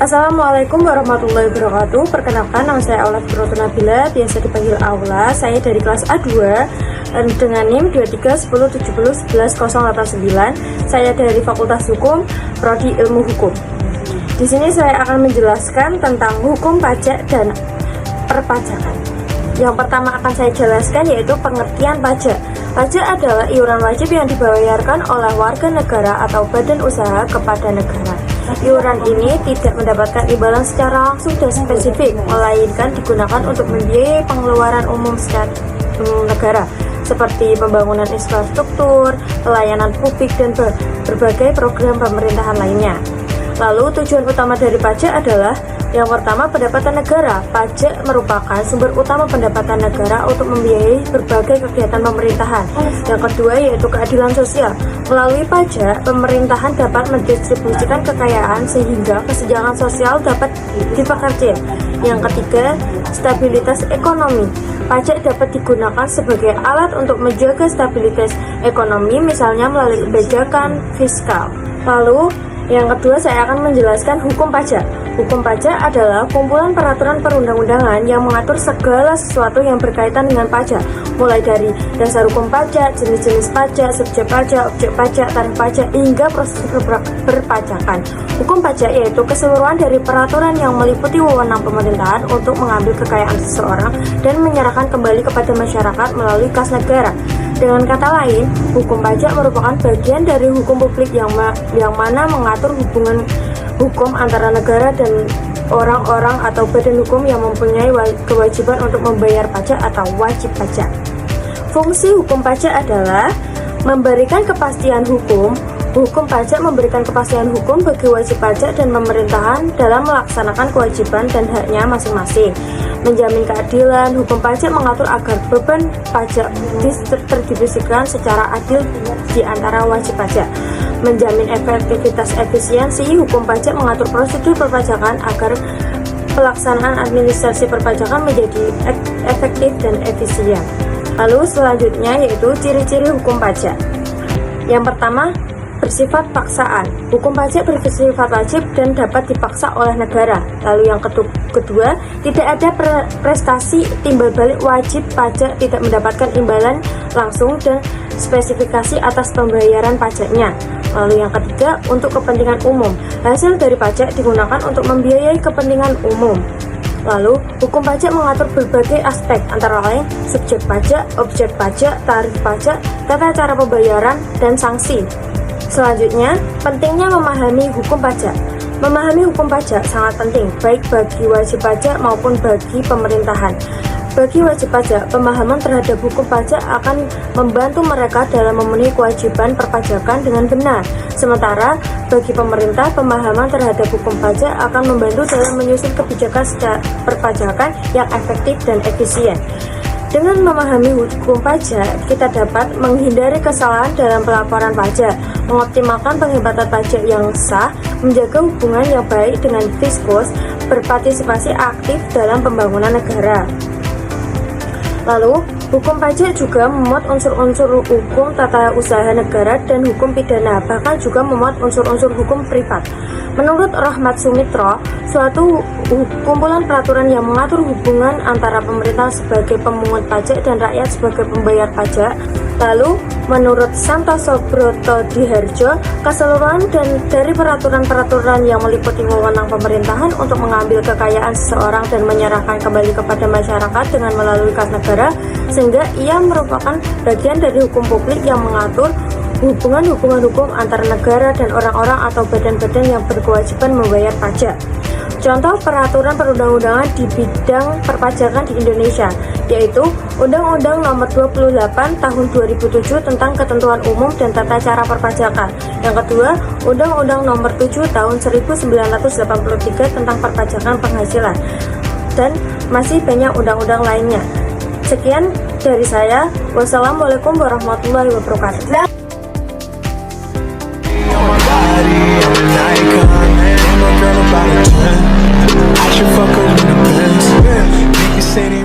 Assalamualaikum warahmatullahi wabarakatuh. Perkenalkan, nama saya Aula Fitrotu Nabila, biasa dipanggil Aula. Saya dari kelas A2 dengan NIM 2310701189. Saya dari Fakultas Hukum, Prodi Ilmu Hukum. Di sini saya akan menjelaskan tentang hukum pajak dan perpajakan. Yang pertama akan saya jelaskan yaitu pengertian pajak. Pajak adalah iuran wajib yang dibayarkan oleh warga negara atau badan usaha kepada negara. Iuran ini tidak mendapatkan imbalan secara langsung dan spesifik, melainkan digunakan untuk membiayai pengeluaran umum secara negara, seperti pembangunan infrastruktur, pelayanan publik, dan berbagai program pemerintahan lainnya. Lalu tujuan utama dari pajak adalah yang pertama, pendapatan negara. Pajak merupakan sumber utama pendapatan negara untuk membiayai berbagai kegiatan pemerintahan. Yang kedua yaitu keadilan sosial. Melalui pajak, pemerintahan dapat mendistribusikan kekayaan sehingga kesenjangan sosial dapat diperkecil. Yang ketiga, stabilitas ekonomi. Pajak dapat digunakan sebagai alat untuk menjaga stabilitas ekonomi, misalnya melalui kebijakan fiskal. Lalu, yang kedua saya akan menjelaskan hukum pajak. Hukum pajak adalah kumpulan peraturan perundang-undangan yang mengatur segala sesuatu yang berkaitan dengan pajak, mulai dari dasar hukum pajak, jenis-jenis pajak, subjek pajak, objek pajak, tarif pajak, hingga proses perpajakan. Hukum pajak yaitu keseluruhan dari peraturan yang meliputi wewenang pemerintahan untuk mengambil kekayaan seseorang dan menyerahkan kembali kepada masyarakat melalui kas negara. Dengan kata lain, hukum pajak merupakan bagian dari hukum publik yang mana mengatur hubungan hukum antara negara dan orang-orang atau badan hukum yang mempunyai kewajiban untuk membayar pajak atau wajib pajak. Fungsi hukum pajak adalah memberikan kepastian hukum. Hukum pajak memberikan kepastian hukum bagi wajib pajak dan pemerintahan dalam melaksanakan kewajiban dan haknya masing-masing. Menjamin keadilan, hukum pajak mengatur agar beban pajak terdistribusikan secara adil di antara wajib pajak. Menjamin efektivitas efisiensi, hukum pajak mengatur prosedur perpajakan agar pelaksanaan administrasi perpajakan menjadi efektif dan efisien. Lalu selanjutnya yaitu ciri-ciri hukum pajak. Yang pertama, bersifat paksaan. Hukum pajak bersifat wajib dan dapat dipaksa oleh negara. Lalu yang kedua, tidak ada prestasi timbal balik. Wajib pajak tidak mendapatkan imbalan langsung dan spesifikasi atas pembayaran pajaknya. Lalu yang ketiga, untuk kepentingan umum. Hasil dari pajak digunakan untuk membiayai kepentingan umum. Lalu, hukum pajak mengatur berbagai aspek, antara lain subjek pajak, objek pajak, tarif pajak, tata cara pembayaran, dan sanksi. Selanjutnya, pentingnya memahami hukum pajak. Memahami hukum pajak sangat penting, baik bagi wajib pajak maupun bagi pemerintahan. Bagi wajib pajak, pemahaman terhadap hukum pajak akan membantu mereka dalam memenuhi kewajiban perpajakan dengan benar. Sementara, bagi pemerintah, pemahaman terhadap hukum pajak akan membantu dalam menyusun kebijakan perpajakan yang efektif dan efisien. Dengan memahami hukum pajak, kita dapat menghindari kesalahan dalam pelaporan pajak, mengoptimalkan penghematan pajak yang sah, menjaga hubungan yang baik dengan fiskus, berpartisipasi aktif dalam pembangunan negara. Lalu, hukum pajak juga memuat unsur-unsur hukum tata usaha negara dan hukum pidana, bahkan juga memuat unsur-unsur hukum privat. Menurut Rahmat Sumitra, suatu kumpulan peraturan yang mengatur hubungan antara pemerintah sebagai pemungut pajak dan rakyat sebagai pembayar pajak. Lalu, menurut Santoso Brotodiharjo, keseluruhan dari peraturan-peraturan yang meliputi wewenang pemerintahan untuk mengambil kekayaan seseorang dan menyerahkan kembali kepada masyarakat dengan melalui kas negara, sehingga ia merupakan bagian dari hukum publik yang mengatur hubungan-hubungan hukum antara negara dan orang-orang atau badan-badan yang berkewajiban membayar pajak. Contoh peraturan perundang-undangan di bidang perpajakan di Indonesia, yaitu Undang-Undang Nomor 28 Tahun 2007 tentang Ketentuan Umum dan Tata Cara Perpajakan. Yang kedua, Undang-Undang Nomor 7 Tahun 1983 tentang Perpajakan Penghasilan. Dan masih banyak undang-undang lainnya. Sekian dari saya. Wassalamualaikum warahmatullahi wabarakatuh. I should fuck her in the Benz. You can say they